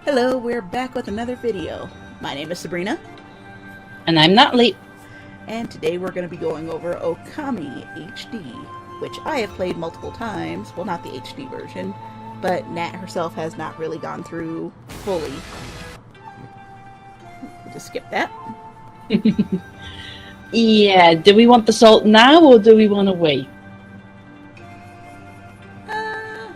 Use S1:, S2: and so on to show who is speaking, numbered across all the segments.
S1: Hello, we're back with another video. My name is Sabrina,
S2: And I'm not late.
S1: and today we're going to be going over Okami HD, which I have played multiple times. Well, not the HD version, but Nat herself has not really gone through fully. We'll just skip that.
S2: Yeah, do we want the salt now or do we want to wait?
S1: Uh,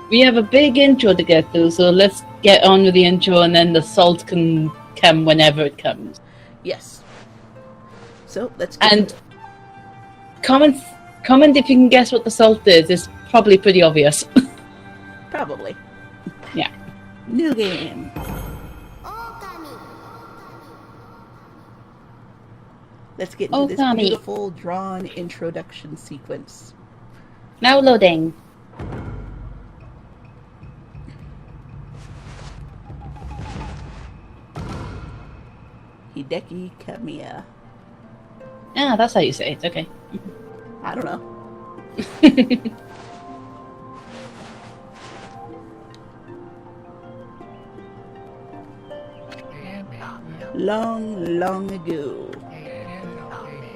S2: We have a big intro to get through, so let's get on with the intro and then the salt can come whenever it comes.
S1: yes. So, let's get
S2: And comment if you can guess what the salt is. It's probably pretty obvious.
S1: Probably.
S2: Yeah.
S1: New game. Let's get into this
S2: Okami.
S1: beautiful drawn introduction sequence.
S2: Now loading.
S1: Hideki Kamiya.
S2: Ah, that's how you say it. Okay.
S1: I don't know. Long, long ago,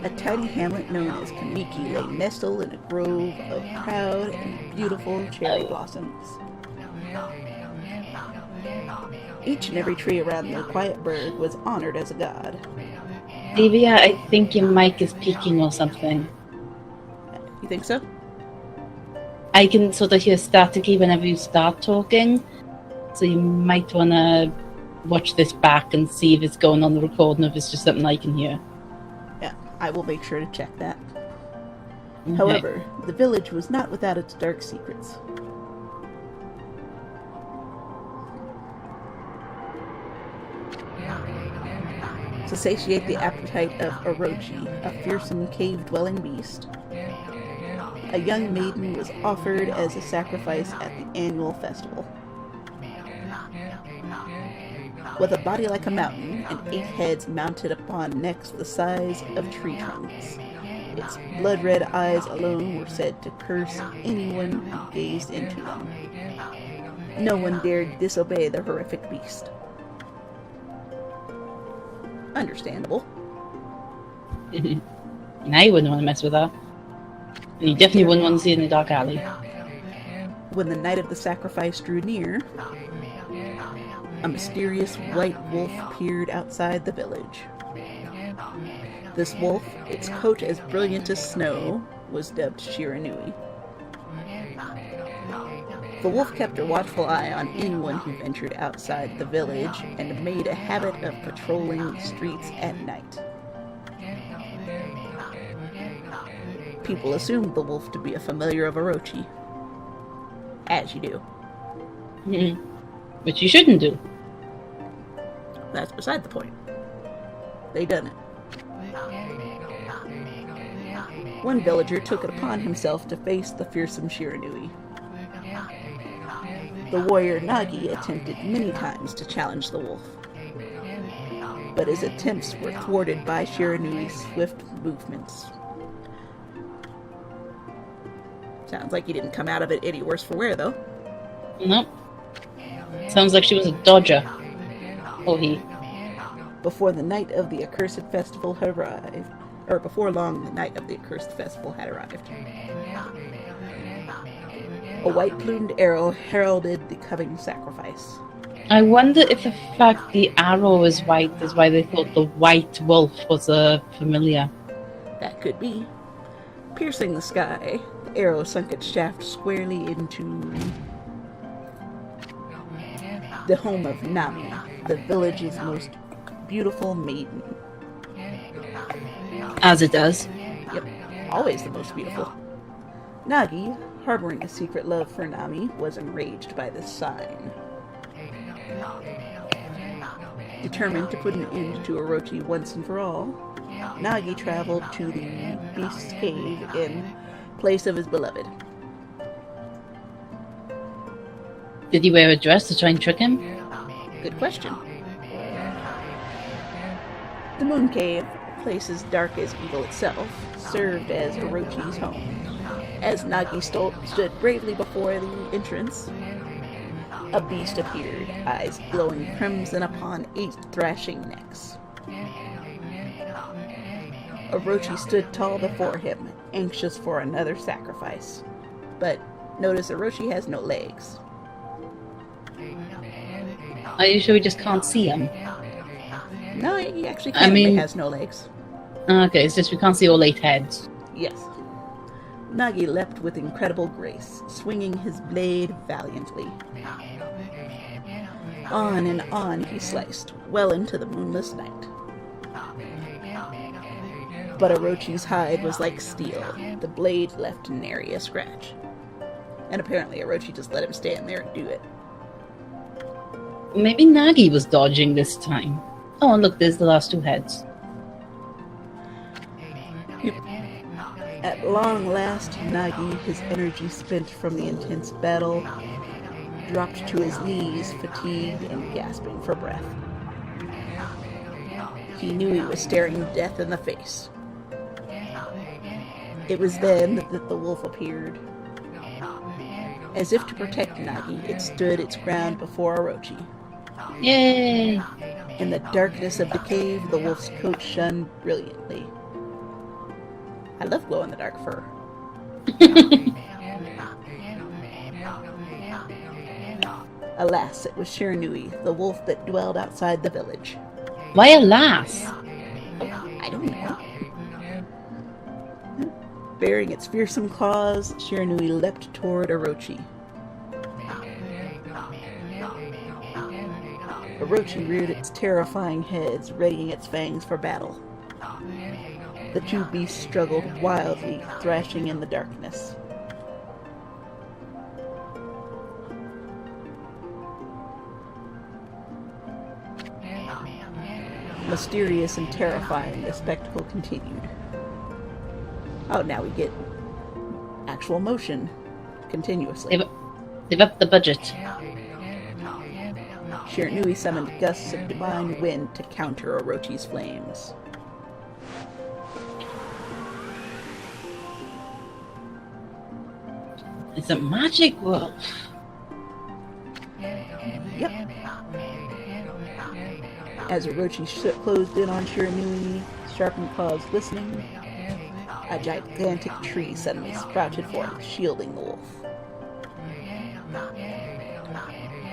S1: a tiny hamlet known as Kamiki lay nestled in a grove of proud and beautiful cherry blossoms. Each and every tree around the quiet burg was honored as a god.
S2: Divya, I think your mic is peaking or something.
S1: You think so?
S2: I can sort of hear staticky whenever you start talking, so you might want to watch this back and see if it's going on the recording or if it's just something I can hear.
S1: Yeah, I will make sure to check that.
S2: Okay.
S1: However, the village was not without its dark secrets. To satiate the appetite of Orochi, a fearsome cave-dwelling beast, a young maiden was offered as a sacrifice at the annual festival. With a body like a mountain and 8 heads mounted upon necks the size of tree trunks, its blood-red eyes alone were said to curse anyone who gazed into them. No one dared disobey the horrific beast. Understandable.
S2: Now you wouldn't want to mess with her. And you definitely wouldn't want to see it in the dark alley.
S1: When the night of the sacrifice drew near, a mysterious white wolf appeared outside the village. This wolf, its coat as brilliant as snow, was dubbed Shiranui. The wolf kept a watchful eye on anyone who ventured outside the village and made a habit of patrolling the streets at night. People assumed the wolf to be a familiar of Orochi. As you do.
S2: Which you shouldn't do.
S1: That's beside the point. They done it. One villager took it upon himself to face the fearsome Shiranui. The warrior Nagi attempted many times to challenge the wolf, but his attempts were thwarted by Shiranui's swift movements. Sounds like he didn't come out of it any worse for wear, though.
S2: Nope. Sounds like she was a dodger. Oh, he.
S1: Before the night of the accursed festival had arrived, or before long the night of the accursed festival had arrived. A white-plumed arrow heralded the coming sacrifice.
S2: I wonder if the fact the arrow is white is why they thought the white wolf was a familiar.
S1: That could be. Piercing the sky, the arrow sunk its shaft squarely into the home of Nami, the village's most beautiful maiden.
S2: As it does.
S1: Yep, always the most beautiful. Nagi, harboring a secret love for Nami, was enraged by this sign. Determined to put an end to Orochi once and for all, Nagi traveled to the beast's cave in place of his beloved.
S2: Did he wear a dress to try and trick him?
S1: Good question. The Moon Cave, a place as dark as evil itself, served as Orochi's home. As Nagi stood bravely before the entrance, A beast appeared, eyes glowing crimson upon 8 thrashing necks. Orochi stood tall before him, anxious for another sacrifice. But notice Orochi has no legs.
S2: Are you sure we just can't see him?
S1: No, he actually can, he has no legs.
S2: Okay, it's just we can't see all 8 heads.
S1: Yes. Nagi leapt with incredible grace, swinging his blade valiantly. On and on he sliced, well into the moonless night. But Orochi's hide was like steel. The blade left nary a scratch. And apparently Orochi just let him stand there and do it.
S2: Maybe Nagi was dodging this time. Oh, and look, there's the last 2 heads.
S1: At long last, Nagi, his energy spent from the intense battle, dropped to his knees, fatigued and gasping for breath. He knew he was staring death in the face. It was then that the wolf appeared. As if to protect Nagi, it stood its ground before Orochi.
S2: Yay!
S1: In the darkness of the cave, the wolf's coat shone brilliantly. I love glow-in-the-dark fur. Alas, it was Shiranui, the wolf that dwelled outside the village.
S2: Why alas?
S1: I don't know. Bearing its fearsome claws, Shiranui leapt toward Orochi. Orochi reared its terrifying heads, readying its fangs for battle. The 2 beasts struggled wildly, thrashing in the darkness. Mysterious and terrifying, the spectacle continued. Oh, now we get actual motion continuously.
S2: They've upped the budget.
S1: Shiranui summoned gusts of divine wind to counter Orochi's flames.
S2: It's a magic wolf.
S1: Yep. As Orochi closed in on Shiranui, sharpened claws glistening, a gigantic tree suddenly sprouted forth, shielding the wolf.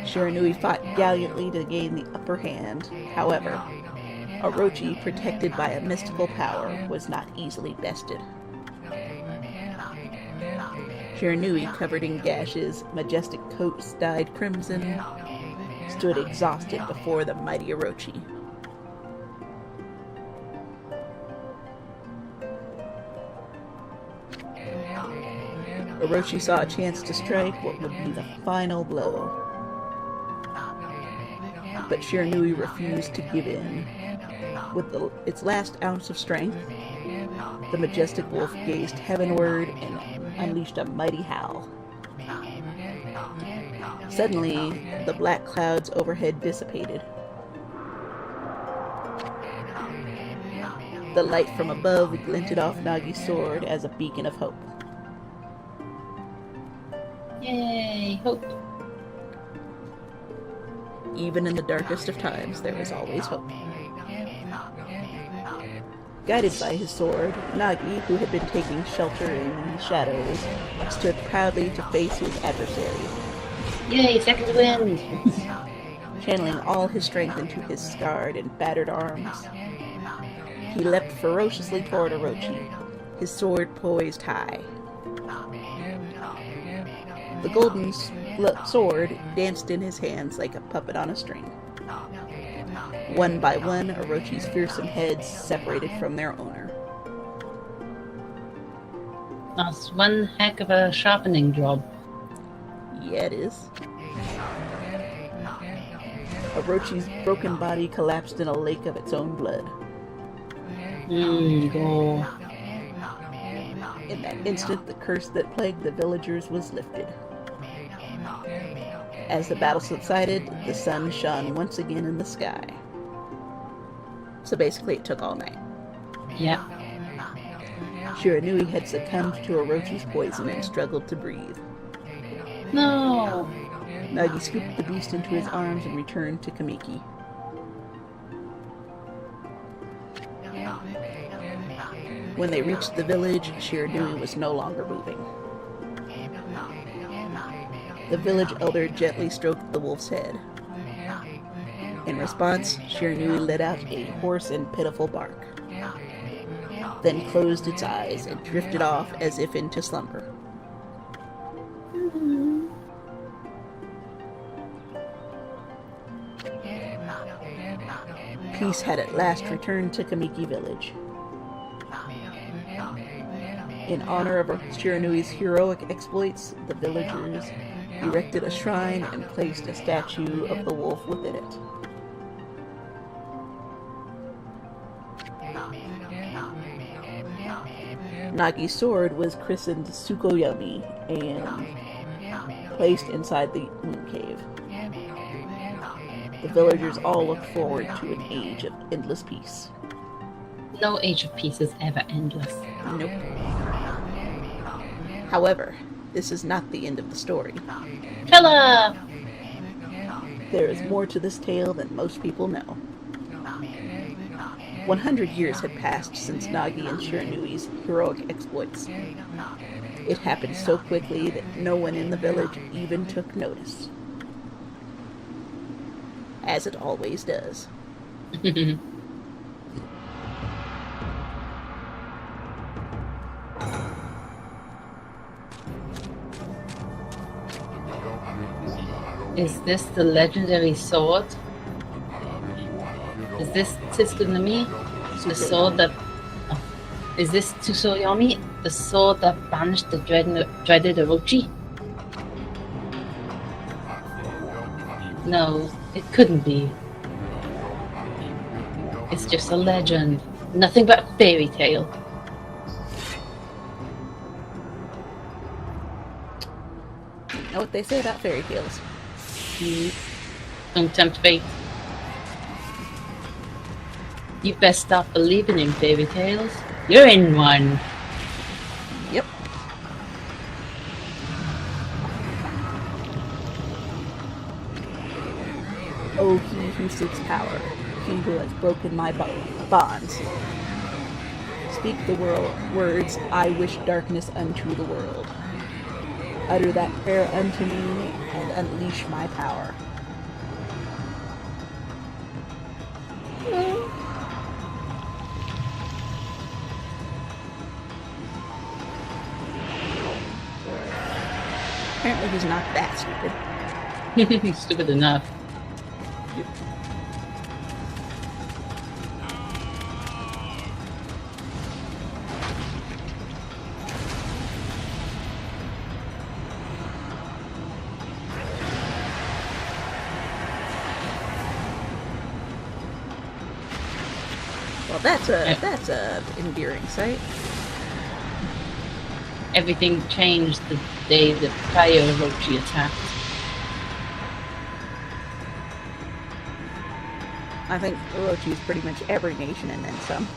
S1: Shiranui fought gallantly to gain the upper hand. However, Orochi, protected by a mystical power, was not easily bested. Shiranui, covered in gashes, majestic coats dyed crimson, stood exhausted before the mighty Orochi. Orochi saw a chance to strike what would be the final blow. But Shiranui refused to give in. With its last ounce of strength, the majestic wolf gazed heavenward and unleashed a mighty howl. Suddenly, the black clouds overhead dissipated. The light from above glinted off Nagi's sword as a beacon of hope.
S2: Yay, hope.
S1: Even in the darkest of times, there is always hope. Guided by his sword, Nagi, who had been taking shelter in the shadows, stood proudly to face his adversary.
S2: Yay, second wind!
S1: Channeling all his strength into his scarred and battered arms, he leapt ferociously toward Orochi, his sword poised high. The golden sword danced in his hands like a puppet on a string. One by one, Orochi's fearsome heads separated from their owner.
S2: That's one heck of a sharpening job.
S1: Yeah, it is. Orochi's broken body collapsed in a lake of its own blood.
S2: Go.
S1: In that instant, the curse that plagued the villagers was lifted. As the battle subsided, the sun shone once again in the sky. So basically, it took all night.
S2: Yeah.
S1: Shiranui had succumbed to Orochi's poison and struggled to breathe.
S2: No.
S1: Nagi scooped the beast into his arms and returned to Kamiki. When they reached the village, Shiranui was no longer moving. The village elder gently stroked the wolf's head. In response, Shiranui let out a hoarse and pitiful bark, then closed its eyes and drifted off as if into slumber. Peace had at last returned to Kamiki village. In honor of Shiranui's heroic exploits, the villagers erected a shrine and placed a statue of the wolf within it. Nagi's sword was christened Tsukuyomi and placed inside the moon cave. The villagers all looked forward to an age of endless peace.
S2: No age of peace is ever endless.
S1: Nope. However, this is not the end of the story.
S2: Killer!
S1: There is more to this tale than most people know. 100 years had passed since Nagi and Shiranui's heroic exploits. It happened so quickly that no one in the village even took notice. As it always does.
S2: Is this the legendary sword? Is this Tsukuyomi? The sword that... Oh. Is this Tsukuyomi? The sword that banished the dreaded Orochi? No, it couldn't be. It's just a legend. Nothing but a fairy tale.
S1: You know what they say about fairy tales?
S2: Don't tempt fate. You best stop believing in fairy tales. You're in one.
S1: Yep. Oh, he who seeks power, he who has broken my bonds. Speak the words, I wish darkness unto the world. Utter that prayer unto me, and unleash my power. Apparently he's not that stupid.
S2: He's stupid enough.
S1: Well, that's a endearing sight.
S2: Everything changed the day the fire Orochi attacked.
S1: I think Orochi is pretty much every nation and then some.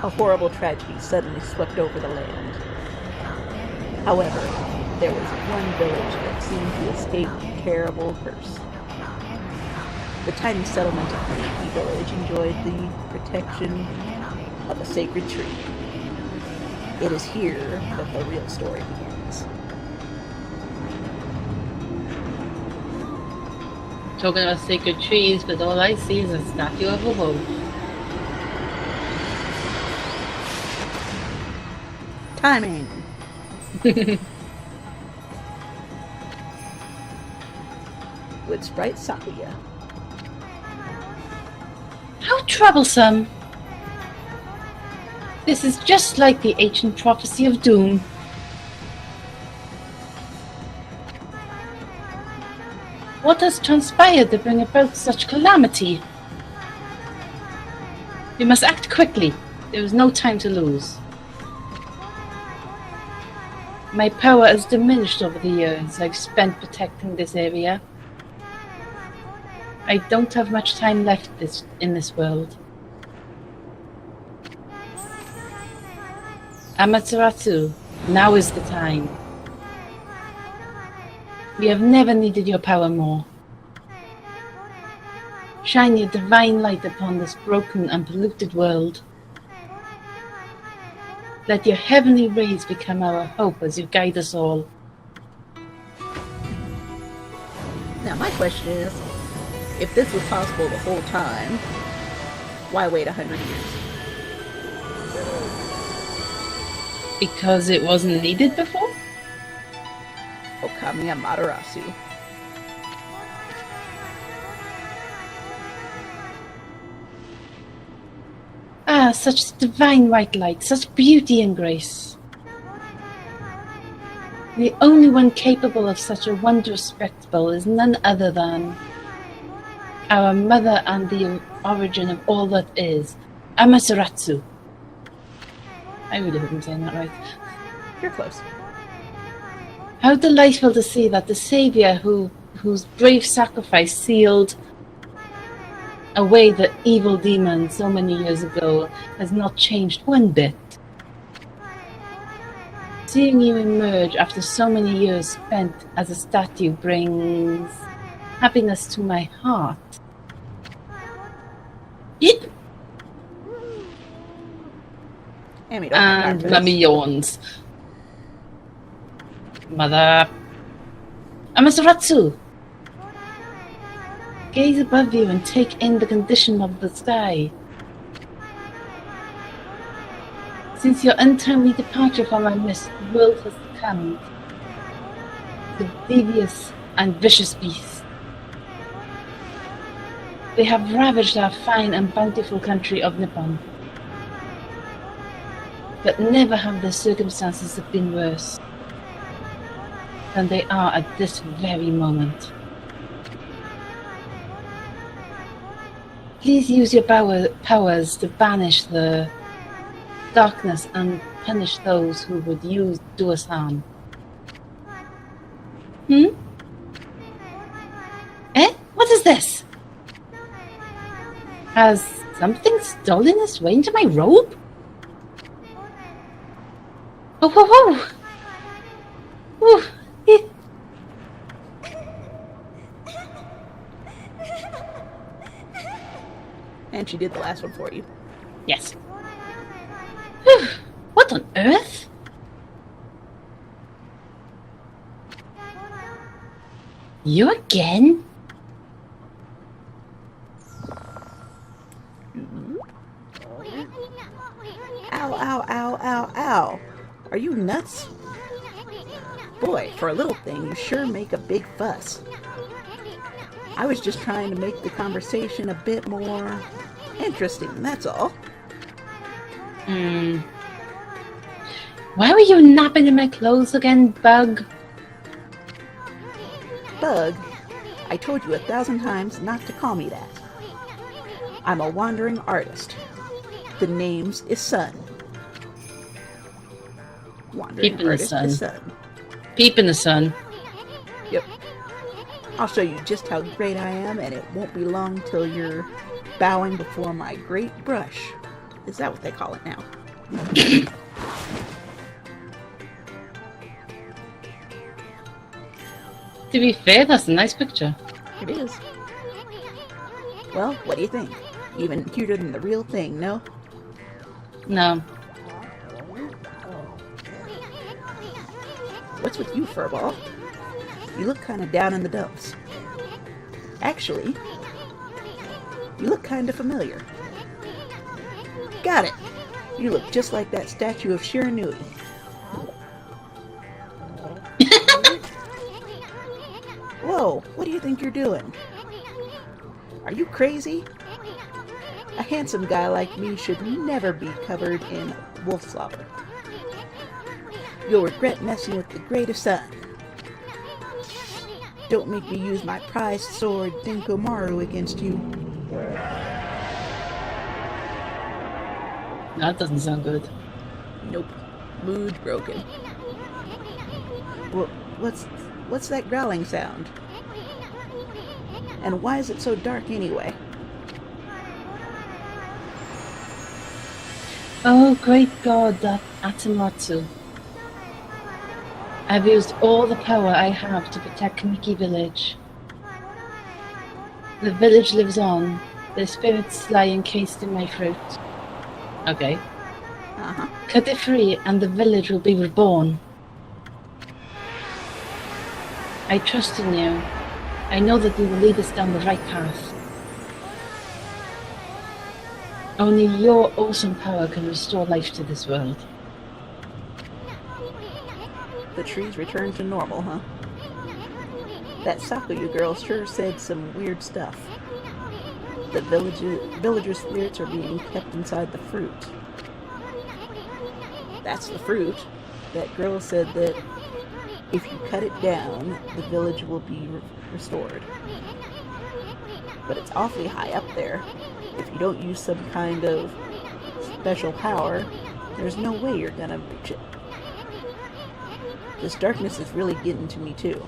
S1: A horrible tragedy suddenly swept over the land. However, there was one village that seemed to escape a terrible curse. The tiny settlement of Kamiki Village enjoyed the protection of a sacred tree. It is here that the real story begins.
S2: Talking about sacred trees, but all I see is a statue of a wolf.
S1: Timing! Wood sprite Sakuya.
S2: How troublesome! This is just like the ancient prophecy of doom. What has transpired to bring about such calamity? We must act quickly. There is no time to lose. My power has diminished over the years I've spent protecting this area. I don't have much time left in this world. Amaterasu, now is the time. We have never needed your power more. Shine your divine light upon this broken and polluted world. Let your heavenly rays become our hope as you guide us all.
S1: Now my question is, if this was possible the whole time, why wait 100 years?
S2: Because it wasn't needed before?
S1: Okami Amaterasu.
S2: Ah, such divine white light, such beauty and grace. The only one capable of such a wondrous spectacle is none other than our mother and the origin of all that is, Amaterasu. I really hope I'm saying that right.
S1: You're close.
S2: How delightful to see that the saviour whose brave sacrifice sealed away the evil demon so many years ago has not changed one bit. Seeing you emerge after so many years spent as a statue brings happiness to my heart. Yep.
S1: Amy,
S2: And Mummy yawns. Mother. Amaterasu! Gaze above you and take in the condition of the sky. Since your untimely departure from our midst, the world has succumbed to devious and vicious beasts. They have ravaged our fine and bountiful country of Nippon. But never have the circumstances been worse than they are at this very moment. Please use your powers to banish the darkness and punish those who would do us harm. Eh? What is this? Has something stolen its way into my robe? Oh, whoa, whoa! Ooh.
S1: And she did the last one for you.
S2: Yes. Whew. What on earth? You again?
S1: Ow, ow, ow, ow, ow. Are you nuts? Boy, for a little thing, you sure make a big fuss. I was just trying to make the conversation a bit more interesting, that's all.
S2: Why were you napping in my clothes again, Bug?
S1: Bug, I told you 1,000 times not to call me that. I'm a wandering artist. The name's is Sun. Wandering
S2: Peep in the
S1: artist
S2: sun.
S1: is Sun.
S2: Peep in the sun.
S1: Yep. I'll show you just how great I am, and it won't be long till you're bowing before my great brush. Is that what they call it now?
S2: To be fair, that's a nice picture.
S1: It is. Well, what do you think? Even cuter than the real thing, no?
S2: No.
S1: What's with you, Furball? You look kind of down in the dumps. Actually, you look kind of familiar. Got it! You look just like that statue of Shiranui. Whoa, what do you think you're doing? Are you crazy? A handsome guy like me should never be covered in wolf slobber. You'll regret messing with the greatest son. Don't make me use my prized sword Denkomaru against you.
S2: That doesn't sound good.
S1: Nope. Mood broken. Well, what's that growling sound? And why is it so dark anyway?
S2: Oh, great God, that Atamatsu. I've used all the power I have to protect Kamiki Village. The village lives on. Their spirits lie encased in my fruit. Okay.
S1: Uh-huh.
S2: Cut it free and the village will be reborn. I trust in you. I know that you will lead us down the right path. Only your awesome power can restore life to this world.
S1: The trees return to normal, huh? That Sakuya girl sure said some weird stuff. The villager spirits are being kept inside the fruit. That's the fruit. That girl said that if you cut it down, the village will be restored. But it's awfully high up there. If you don't use some kind of special power, there's no way you're gonna reach it. This darkness is really getting to me too.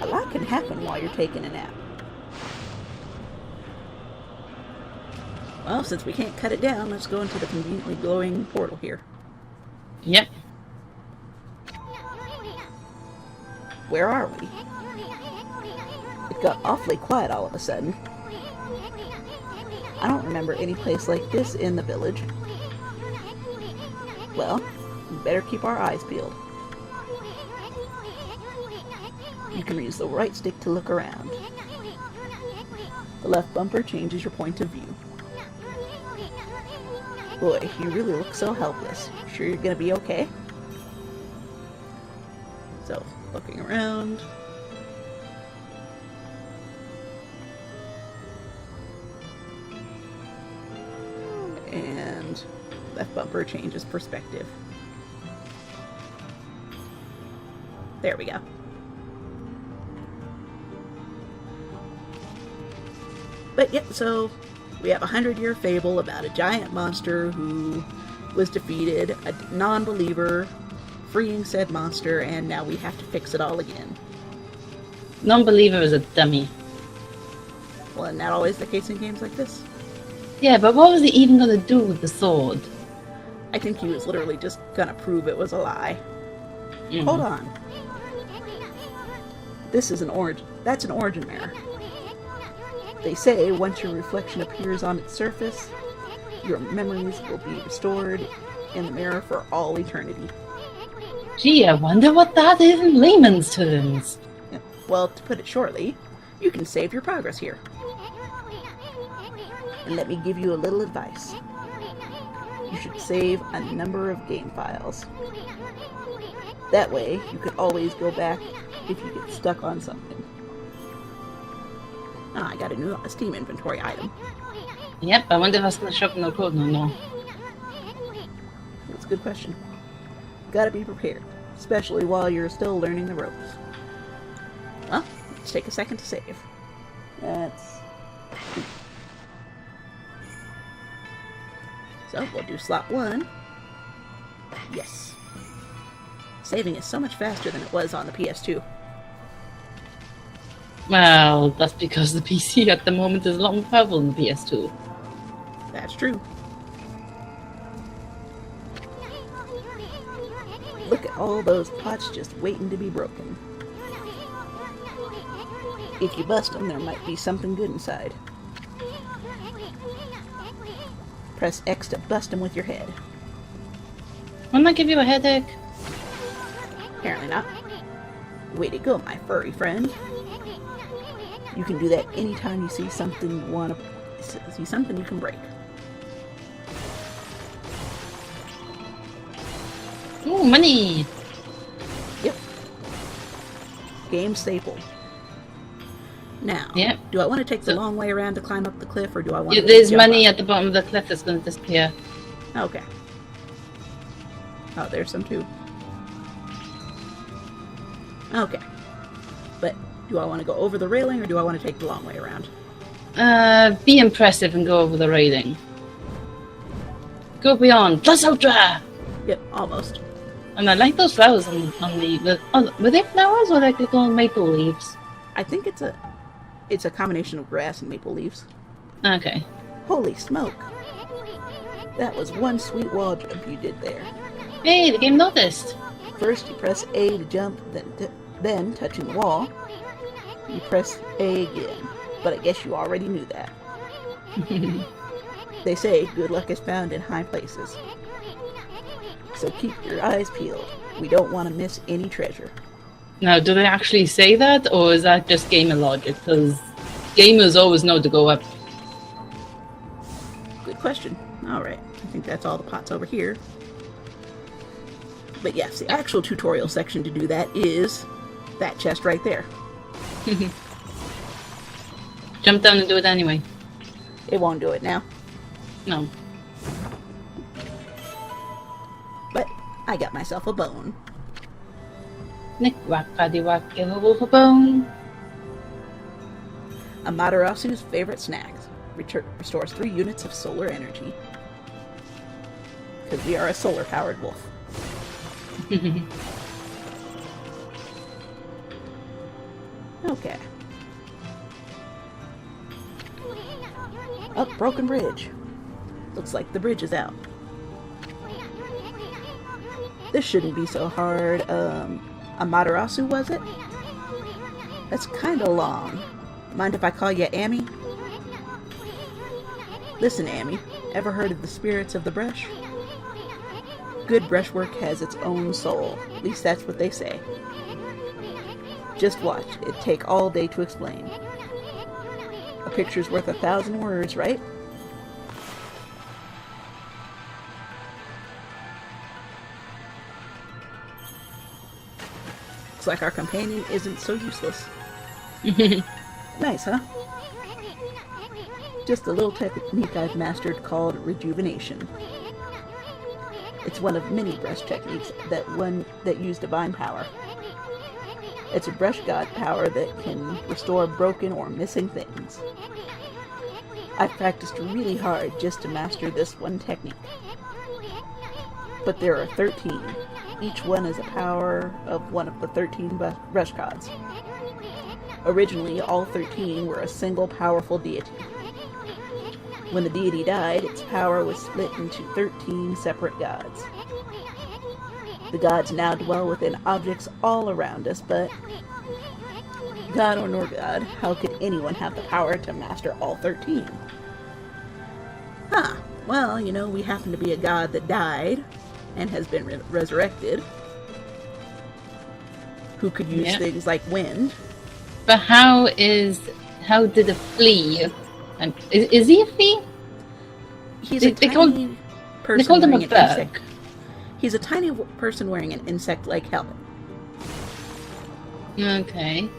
S1: A lot can happen while you're taking a nap. Well, since we can't cut it down, let's go into the conveniently glowing portal here.
S2: Yep.
S1: Where are we? It got awfully quiet all of a sudden. I don't remember any place like this in the village. Well, we better keep our eyes peeled. You can use the right stick to look around. The left bumper changes your point of view. Boy, you really look so helpless. Sure you're gonna be okay? So, looking around. And left bumper changes perspective. There we go. But yep, so we have a 100-year fable about a giant monster who was defeated, a non-believer freeing said monster, and now we have to fix it all again.
S2: Non-believer is a dummy.
S1: Well, isn't that always the case in games like this?
S2: Yeah, but what was he even gonna do with the sword?
S1: I think he was literally just gonna prove it was a lie.
S2: Mm-hmm.
S1: Hold on. This is an origin. That's an origin mirror. They say once your reflection appears on its surface, your memories will be restored in the mirror for all eternity.
S2: Gee, I wonder what that is in layman's terms.
S1: Well, to put it shortly, you can save your progress here. And let me give you a little advice. You should save a number of game files. That way, you could always go back if you get stuck on something. Ah, I got a new Steam inventory item.
S2: Yep, I wonder if that's gonna show up in the code or no.
S1: That's a good question. Gotta be prepared, especially while you're still learning the ropes. Well, let's take a second to save. That's... So, we'll do slot 1. Yes. Saving is so much faster than it was on the PS2.
S2: Well, that's because the PC at the moment is a lot more powerful than the PS2.
S1: That's true. Look at all those pots just waiting to be broken. If you bust them, there might be something good inside. Press X to bust them with your head.
S2: Wouldn't that give you a headache?
S1: Apparently not. Way to go, my furry friend. You can do that anytime you see something you want to see something you can break.
S2: Ooh, money!
S1: Yep. Game staple. Now,
S2: Yep.
S1: do I want to take the
S2: So-
S1: long way around to climb up the cliff, or do I want to
S2: There's
S1: jump
S2: money
S1: up?
S2: at the bottom of the cliff that's going to disappear.
S1: Okay. Oh, there's some too. Okay. But do I want to go over the railing, or do I want to take the long way around?
S2: Be impressive and go over the railing. Go beyond. Plus Ultra!
S1: Yep, almost.
S2: And I like those flowers on the were they flowers or like little maple leaves?
S1: I think it's a combination of grass and maple leaves.
S2: Okay.
S1: Holy smoke! That was one sweet wall jump you did there.
S2: Hey, the game noticed.
S1: First, you press A to jump, then touching the wall, you press A again. But I guess you already knew that. They say good luck is found in high places. So keep your eyes peeled. We don't want to miss any treasure.
S2: Now, do they actually say that, or is that just gamer logic? Because gamers always know to go up.
S1: Good question. Alright, I think that's all the pots over here. But yes, the actual tutorial section to do that is that chest right there.
S2: Jump down and do it anyway.
S1: It won't do it now.
S2: No.
S1: But I got myself a bone.
S2: Nick whack paddy whack, give a wolf a bone.
S1: Amaterasu's favorite snacks. Restores 3 units of solar energy. Because we are a solar-powered wolf. Okay. Up Broken Bridge. Looks like the bridge is out. This shouldn't be so hard. Amaterasu, was it? That's kinda long. Mind if I call you Amy? Listen, Amy. Ever heard of the spirits of the brush? Good brushwork has its own soul. At least that's what they say. Just watch. It'd take all day to explain. A picture's worth 1,000 words, right? Looks like our companion isn't so useless. Nice, huh? Just a little technique I've mastered called rejuvenation. It's one of many brush techniques that use divine power. It's a brush god power that can restore broken or missing things. I've practiced really hard just to master this one technique. But there are 13. Each one is a power of one of the 13 brush gods. Originally, all 13 were a single powerful deity. When the deity died, its power was split into 13 separate gods. The gods now dwell within objects all around us, but God or no God, how could anyone have the power to master all 13? Huh. Well, you know, we happen to be a god that died and has been resurrected, who could use things like wind.
S2: But how did a flea? Is he a flea?
S1: He's a tiny person
S2: they called him
S1: wearing
S2: a
S1: an
S2: bug.
S1: insect. He's a tiny person wearing an insect-like helmet.
S2: Okay.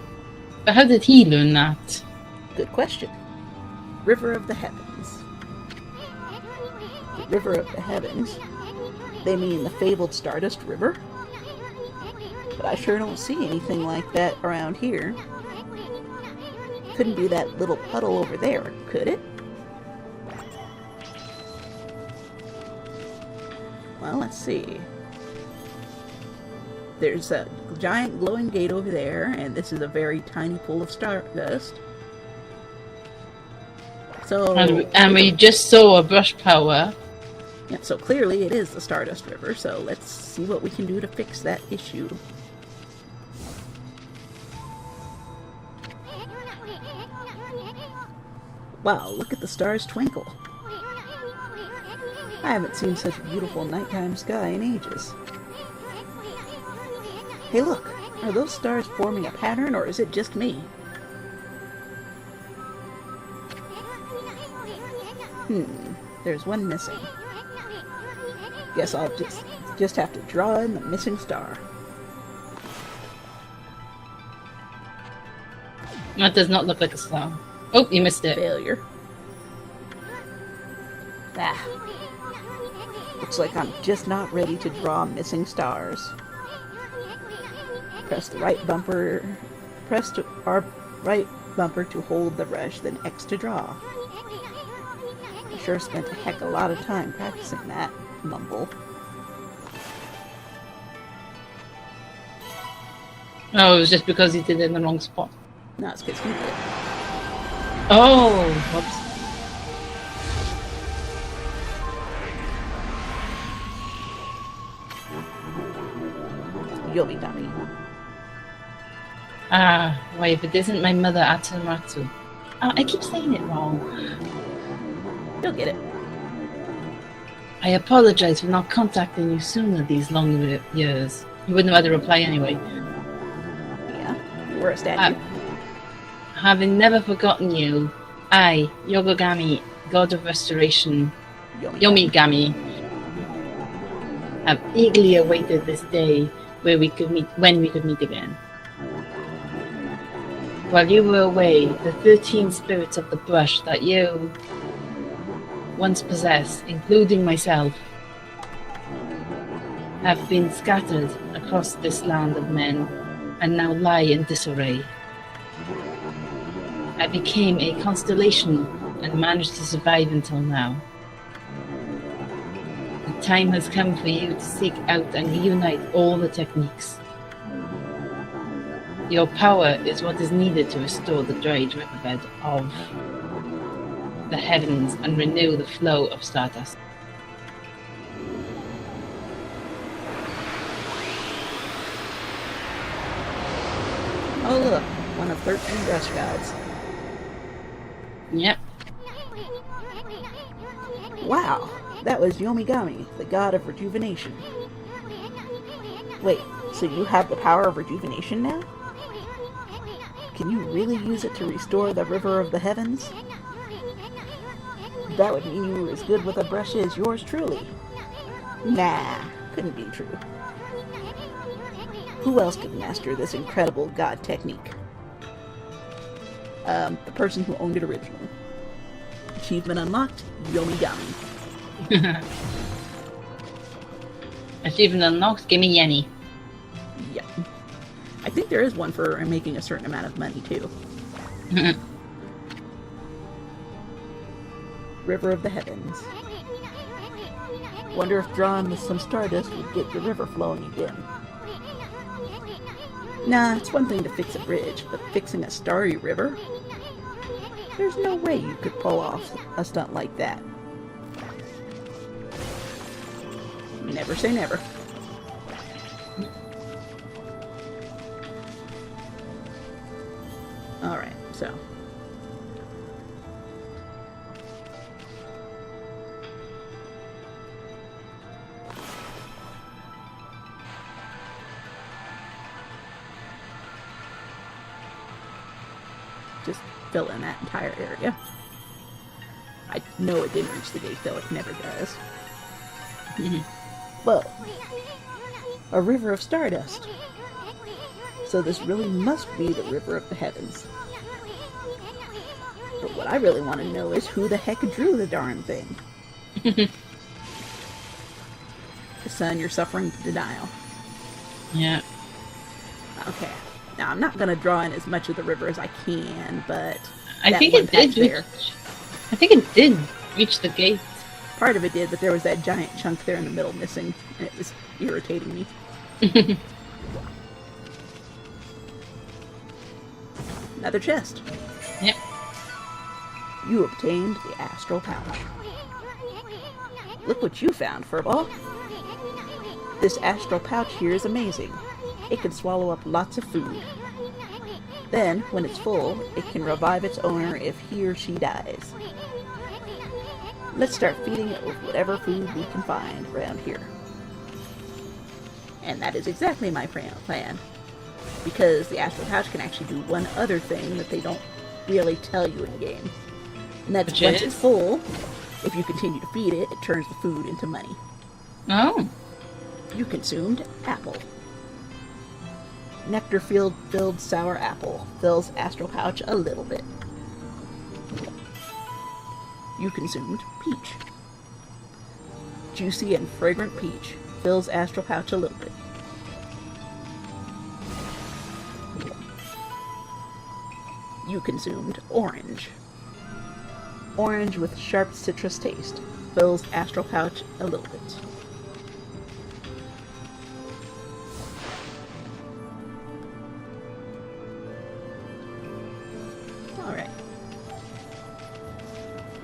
S2: But how did he learn that?
S1: Good question. River of the Heavens. The River of the Heavens? They mean the fabled Stardust River? But I sure don't see anything like that around here. Couldn't be that little puddle over there, could it? Well, let's see. There's a giant glowing gate over there, and this is a very tiny pool of stardust. So,
S2: and we just saw a brush power.
S1: Yeah, so clearly it is the Stardust River, so let's see what we can do to fix that issue. Wow, look at the stars twinkle. I haven't seen such a beautiful nighttime sky in ages. Hey look, are those stars forming a pattern, or is it just me? There's one missing. Guess I'll just have to draw in the missing star.
S2: That does not look like a star. Oh, you missed it.
S1: Failure. Looks like I'm just not ready to draw missing stars. Press the right bumper. Press our right bumper to hold the brush, then X to draw. I sure spent a heck of a lot of time practicing that mumble.
S2: Oh, it was just because he did it in the wrong spot.
S1: No, it's because he did.
S2: Oh, whoops.
S1: Yomigami.
S2: Ah, why, if it isn't my mother, Atsumatsu. Oh, I keep saying it wrong.
S1: You'll get it.
S2: I apologize for not contacting you sooner these long years. You wouldn't have had a reply anyway.
S1: Yeah, you were a statue.
S2: Having never forgotten you, I, Yogogami, God of Restoration, Yomigami, have eagerly awaited this day when we could meet again. While you were away, the 13 spirits of the brush that you once possessed, including myself, have been scattered across this land of men and now lie in disarray. I became a constellation and managed to survive until now. The time has come for you to seek out and reunite all the techniques. Your power is what is needed to restore the dried riverbed of the heavens and renew the flow of stardust.
S1: Oh look, one of 13 brush gods.
S2: Yep.
S1: Wow, that was Yomigami, the god of rejuvenation. Wait, so you have the power of rejuvenation now? Can you really use it to restore the river of the heavens? That would mean you were as good with a brush as yours truly. Nah, couldn't be true. Who else could master this incredible god technique? The person who owned it originally. Achievement unlocked, Yomigami.
S2: Achievement unlocked, gimme Yenny.
S1: Yep. I think there is one for making a certain amount of money, too. River of the Heavens. Wonder if drawing with some stardust would get the river flowing again. Nah, it's one thing to fix a bridge, but fixing a starry river? There's no way you could pull off a stunt like that. Never say never. Alright, so. Just fill in that entire area. I know it didn't reach the gate, though. It never does. Whoa. A river of stardust. So this really must be the river of the heavens. But what I really want to know is who the heck drew the darn thing. Son, you're suffering denial.
S2: Yeah.
S1: Okay. Now, I'm not going to draw in as much of the river as I can, but
S2: I think it did reach. I think it did reach the gate.
S1: Part of it did, but there was that giant chunk there in the middle missing, and it was irritating me. Another chest.
S2: Yep.
S1: You obtained the astral pouch. Look what you found, Furball. This astral pouch here is amazing. It can swallow up lots of food. Then, when it's full, it can revive its owner if he or she dies. Let's start feeding it with whatever food we can find around here. And that is exactly my plan. Because the astral pouch can actually do one other thing that they don't really tell you in game. And that's once it's full, if you continue to feed it, it turns the food into money.
S2: Oh.
S1: You consumed apple. Nectar-filled sour apple fills astral pouch a little bit. You consumed peach. Juicy and fragrant peach fills astral pouch a little bit. You consumed orange. Orange with sharp citrus taste fills astral pouch a little bit. Alright.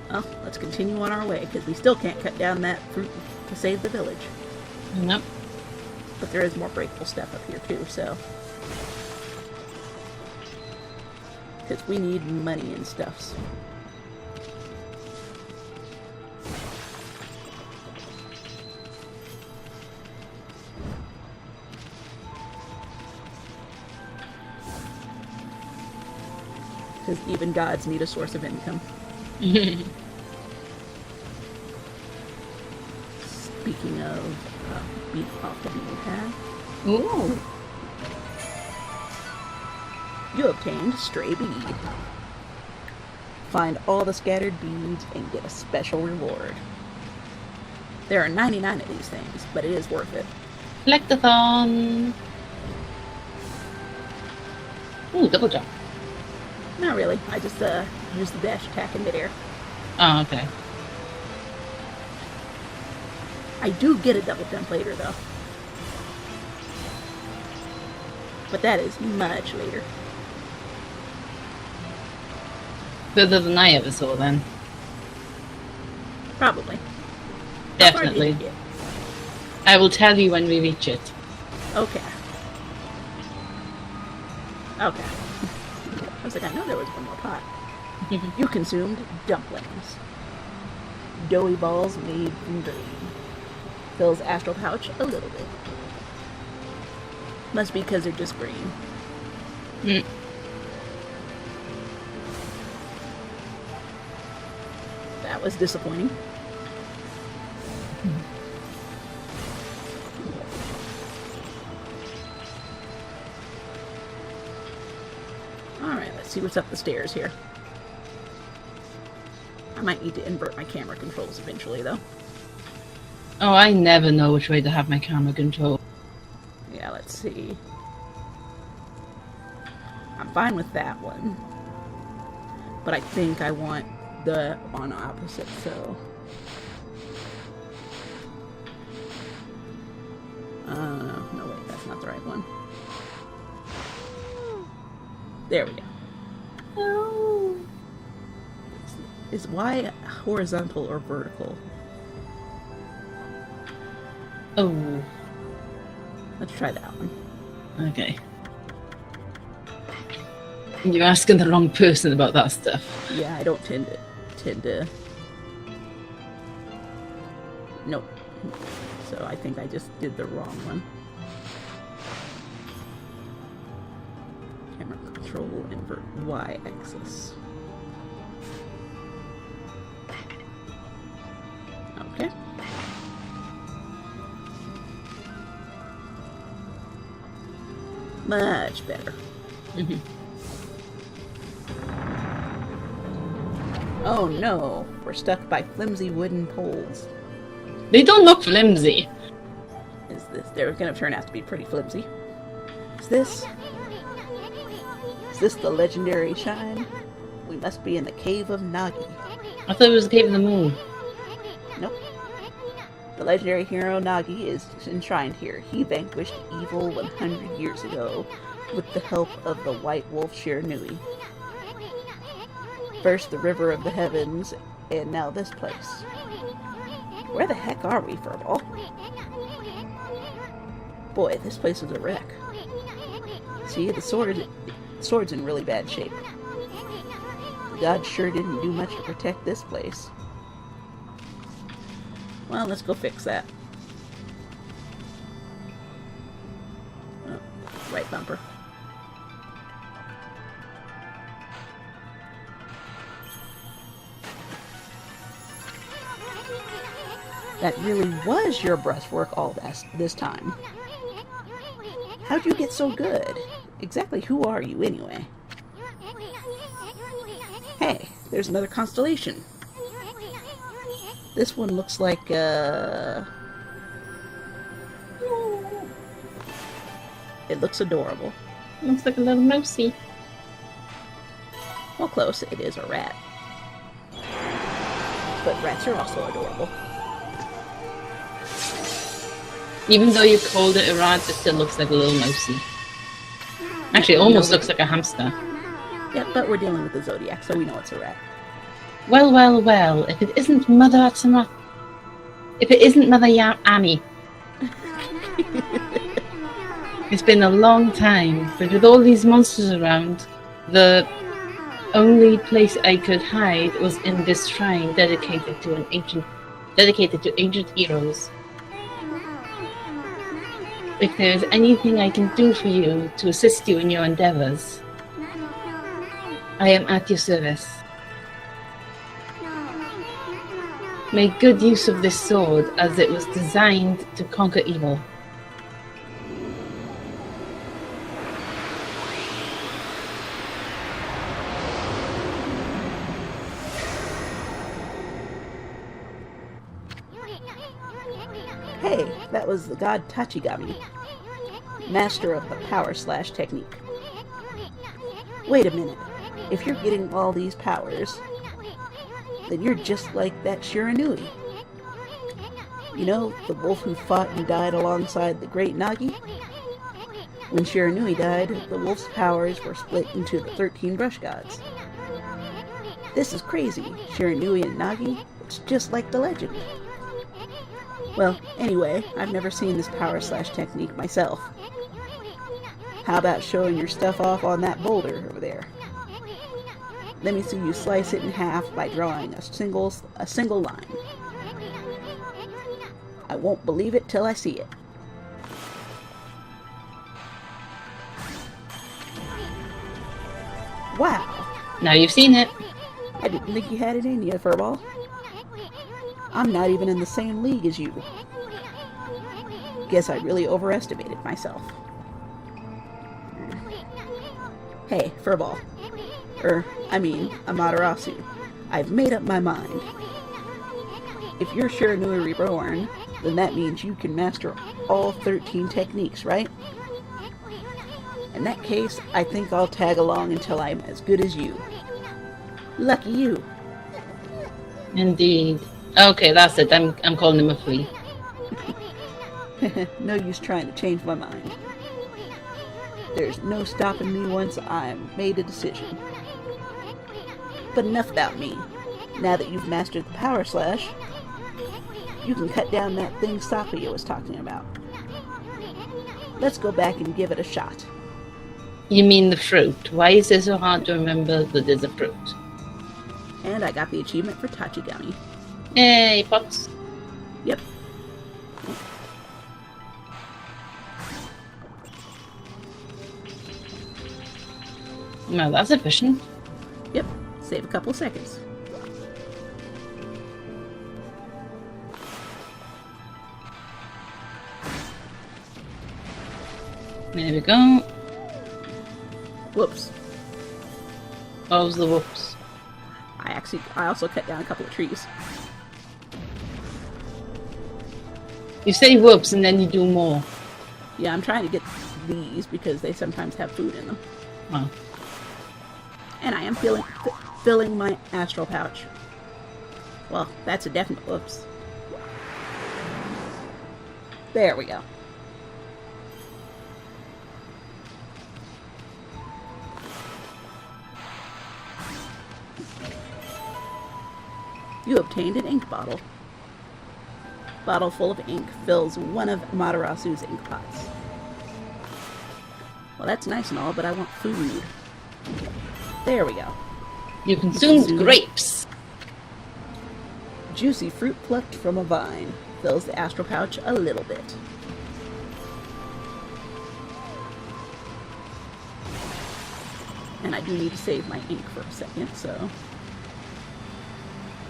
S1: Well, let's continue on our way, because we still can't cut down that fruit to save the village.
S2: Nope.
S1: But there is more breakable stuff up here too, so. Because we need money and stuffs. Because even gods need a source of income. Speaking of beat off the beaten path.
S2: Ooh.
S1: You obtained Stray Bead. Find all the scattered beads and get a special reward. There are 99 of these things, but it is worth it.
S2: Collectathon. Ooh, double jump.
S1: Not really. I just used the dash attack in midair.
S2: Oh, okay.
S1: I do get a double jump later, though. But that is much later.
S2: Further than I ever saw, then.
S1: Probably.
S2: Definitely.
S1: How far did you get?
S2: I will tell you when we reach it.
S1: Okay. Okay. I was like, I know there was one more pot. You consumed dumplings. Doughy balls made from green. Fills astral pouch a little bit. Must be because they're just green.
S2: Mm.
S1: That was disappointing. Alright, let's see what's up the stairs here. I might need to invert my camera controls eventually, though.
S2: Oh, I never know which way to have my camera control.
S1: Yeah, let's see. I'm fine with that one. But I think I want the on opposite, so... no, wait, that's not the right one. There we go.
S2: Oh.
S1: Is Y horizontal or vertical?
S2: Oh.
S1: Let's try that one.
S2: Okay. You're asking the wrong person about that stuff.
S1: Yeah, I don't tend to... Nope. So I think I just did the wrong one. Camera control, invert Y-axis. Okay. Much better.
S2: Mhm.
S1: Oh no, we're stuck by flimsy wooden poles.
S2: They don't look flimsy.
S1: Is this? They're gonna turn out to be pretty flimsy. Is this? Is this the legendary shrine? We must be in the cave of Nagi.
S2: I thought it was the Cave of the Moon.
S1: Nope. The legendary hero Nagi is enshrined here. He vanquished evil 100 years ago with the help of the White Wolf Shiranui. First the River of the Heavens, and now this place. Where the heck are we, Furball? Boy, this place is a wreck. See, the sword's in really bad shape. The gods sure didn't do much to protect this place. Well, let's go fix that. Oh, right bumper. That really was your breastwork all this time. How'd you get so good? Exactly who are you anyway? Hey, there's another constellation. This one looks like, it looks adorable.
S2: Looks like a little mousey.
S1: Well, close. It is a rat. But rats are also adorable.
S2: Even though you called it a rat, it still looks like a little mousey. Actually, it almost looks like a hamster.
S1: Yeah, but we're dealing with the Zodiac, so we know it's a rat.
S2: Well, well, well. If it isn't Mother Atsuma... If it isn't Mother Ami. It's been a long time, but with all these monsters around, the only place I could hide was in this shrine dedicated to ancient heroes. If there is anything I can do for you to assist you in your endeavors, I am at your service. Make good use of this sword, as it was designed to conquer evil.
S1: Hey, that was the god Tachigami, master of the power slash technique. Wait a minute. If you're getting all these powers, then you're just like that Shiranui. You know, the wolf who fought and died alongside the great Nagi? When Shiranui died, the wolf's powers were split into the 13 brush gods. This is crazy. Shiranui and Nagi, it's just like the legend. Well, anyway, I've never seen this power slash technique myself. How about showing your stuff off on that boulder over there? Let me see you slice it in half by drawing a single line. I won't believe it till I see it. Wow!
S2: Now you've seen it.
S1: I didn't think you had it in you, Furball. I'm not even in the same league as you. Guess I really overestimated myself. Hey, Furball. Amaterasu. I've made up my mind. If you're Shiranui Reborn, then that means you can master all 13 techniques, right? In that case, I think I'll tag along until I'm as good as you. Lucky you.
S2: Indeed. Okay, that's it. I'm calling him a flea.
S1: No use trying to change my mind. There's no stopping me once I've made a decision. But enough about me. Now that you've mastered the power slash, you can cut down that thing Sakuya was talking about. Let's go back and give it a shot.
S2: You mean the fruit? Why is it so hard to remember that there's a fruit?
S1: And I got the achievement for Tachigami.
S2: Hey, Pops.
S1: Yep.
S2: Well, that's efficient.
S1: Yep. Save a couple seconds.
S2: There we go.
S1: Whoops.
S2: What was the whoops?
S1: I also cut down a couple of trees.
S2: You say whoops and then you do more.
S1: Yeah, I'm trying to get these because they sometimes have food in them.
S2: Wow.
S1: And I am filling my astral pouch. Well, that's a definite whoops. There we go. You obtained an ink bottle. Bottle full of ink fills one of Amaterasu's ink pots. Well, that's nice and all, but I want food. There we go.
S2: You consumed grapes.
S1: Juicy fruit plucked from a vine fills the astral pouch a little bit. And I do need to save my ink for a second, so...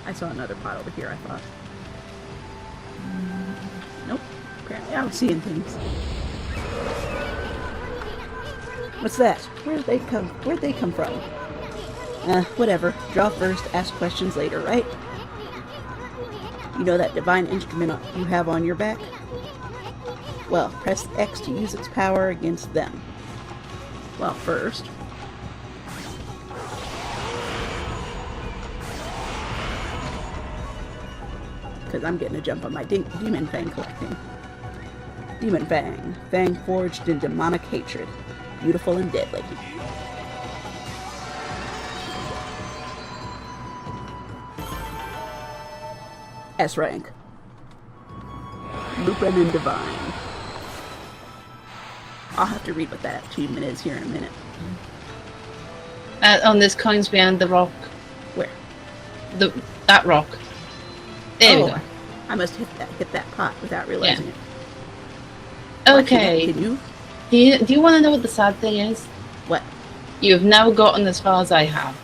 S1: I saw another pot over here, I thought. Nope. Apparently I was seeing things. What's that? Where'd they come from? Whatever. Draw first, ask questions later, right? You know that divine instrument you have on your back? Well, press X to use its power against them. Well, first... because I'm getting a jump on my Demon Fang collecting. Demon Fang. Fang forged in demonic hatred. Beautiful and deadly. S rank. Lupin and Divine. I'll have to read what that achievement is here in a minute.
S2: On this coins behind the rock.
S1: Where?
S2: That rock. There we go.
S1: I must hit that pot without realizing it.
S2: Okay.
S1: Did you?
S2: Do you want to know what the sad thing is?
S1: What?
S2: You've now gotten as far as I have.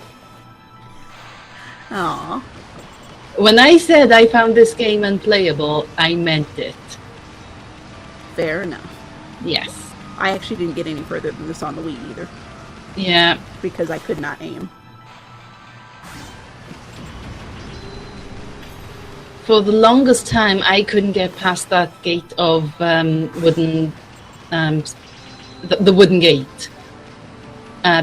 S1: Aww.
S2: When I said I found this game unplayable, I meant it.
S1: Fair enough.
S2: Yes.
S1: I actually didn't get any further than this on the Wii either.
S2: Yeah.
S1: Because I could not aim.
S2: For the longest time, I couldn't get past that gate of wooden... the wooden gate.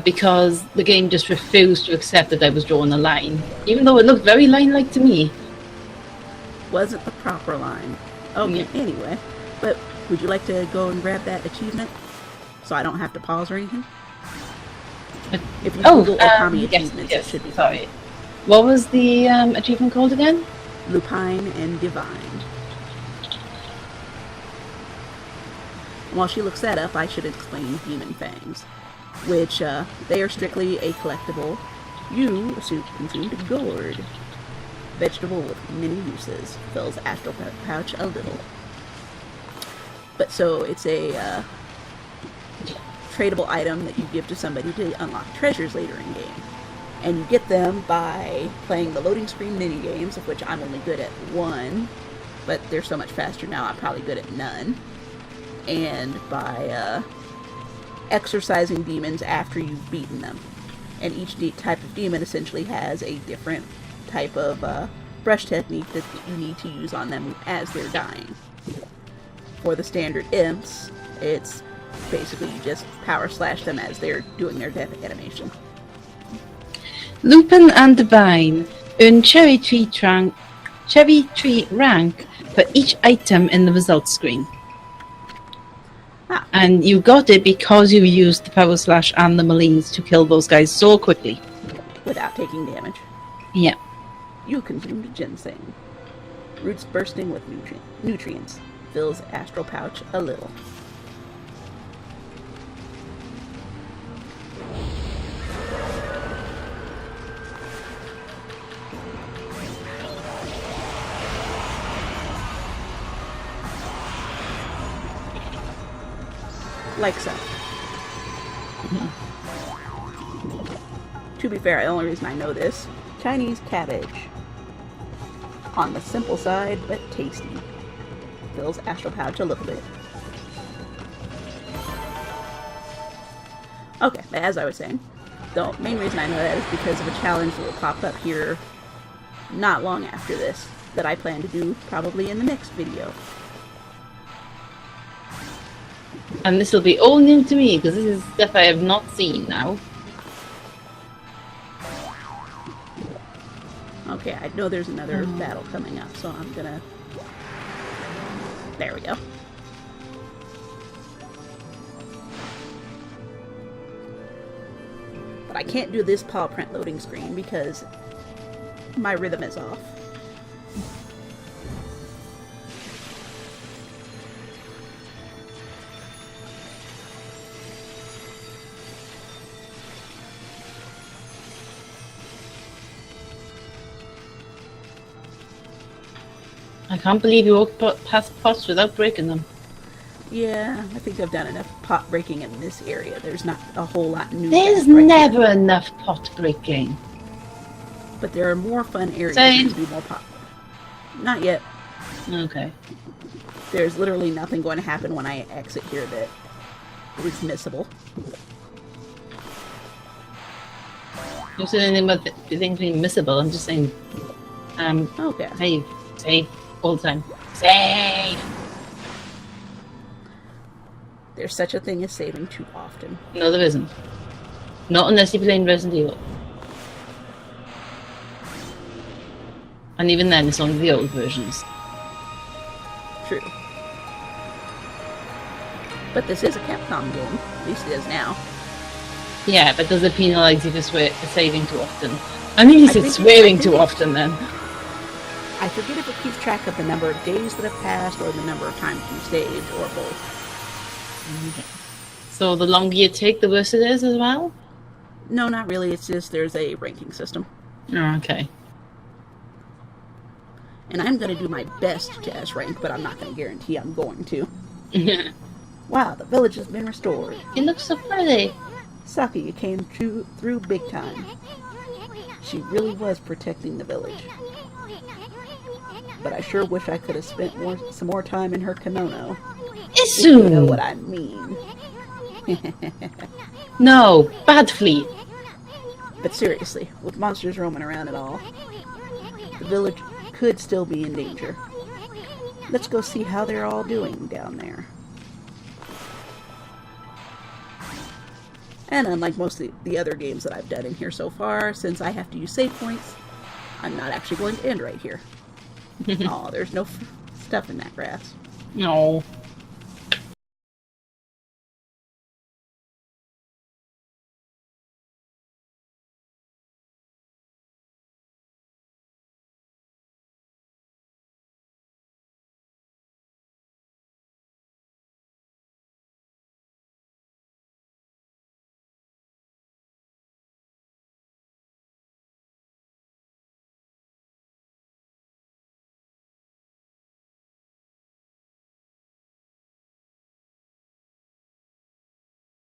S2: Because the game just refused to accept that I was drawing a line. Even though it looked very line-like to me.
S1: Wasn't the proper line. Okay,
S2: Yeah.
S1: Anyway. But would you like to go and grab that achievement? So I don't have to pause or anything? If you Google Okami achievements, it should be
S2: sorry. What was the achievement called again?
S1: Lupine and Divine. While she looks that up, I should explain Demon Fangs, which they are strictly a collectible. You consume the gourd. Vegetable with many uses. Fills astral pouch a little. But so it's a tradable item that you give to somebody to unlock treasures later in game. And you get them by playing the loading screen mini games, of which I'm only good at one, but they're so much faster now I'm probably good at none. And by exorcising demons after you've beaten them. And each type of demon essentially has a different type of brush technique that you need to use on them as they're dying. For the standard imps, it's basically you just power slash them as they're doing their death animation.
S2: Lupin and Divine earn cherry tree rank for each item in the results screen.
S1: Ah.
S2: And you got it because you used the power slash and the Malines to kill those guys so quickly.
S1: Without taking damage.
S2: Yeah.
S1: You consumed ginseng. Roots bursting with nutrients. Fills astral pouch a little. Like so. To be fair, the only reason I know this, Chinese cabbage. On the simple side, but tasty. Fills astral pouch a little bit. Okay, but as I was saying, the main reason I know that is because of a challenge that will pop up here not long after this, that I plan to do probably in the next video.
S2: And this will be all new to me because this is stuff I have not seen now.
S1: Okay, I know there's another battle coming up, so I'm gonna... There we go. But I can't do this paw print loading screen because my rhythm is off.
S2: I can't believe you walked past pots without breaking them.
S1: Yeah, I think I've done enough pot breaking in this area. There's not a whole lot new.
S2: There's never enough pot breaking.
S1: But there are more fun areas
S2: Same.
S1: to do more pot. Not yet.
S2: Okay.
S1: There's literally nothing going to happen when I exit here that is missable.
S2: I'm not saying anything about the things being missable. I'm just saying,
S1: Okay.
S2: save all the time. Save!
S1: There's such a thing as saving too often.
S2: No, there isn't. Not unless you're playing Resident Evil. And even then, it's only the old versions.
S1: True. But this is a Capcom game. At least it is now.
S2: Yeah, but does it penalise you for saving too often? I mean, you said swearing too often then.
S1: I forget if it keeps track of the number of days that have passed or the number of times you saved or both.
S2: So the longer you take, the worse it is as well?
S1: No, not really. It's just there's a ranking system.
S2: Oh, okay.
S1: And I'm going to do my best to S-rank, but I'm not going to guarantee I'm going to. Wow, the village has been restored.
S2: It looks so pretty.
S1: Saki, you came through big time. She really was protecting the village. But I sure wish I could have spent some more time in her kimono. If you know what I mean.
S2: No, bad fleet.
S1: But seriously, with monsters roaming around and all, the village could still be in danger. Let's go see how they're all doing down there. And unlike most of the other games that I've done in here so far, since I have to use save points, I'm not actually going to end right here. Oh, there's no stuff in that grass.
S2: No.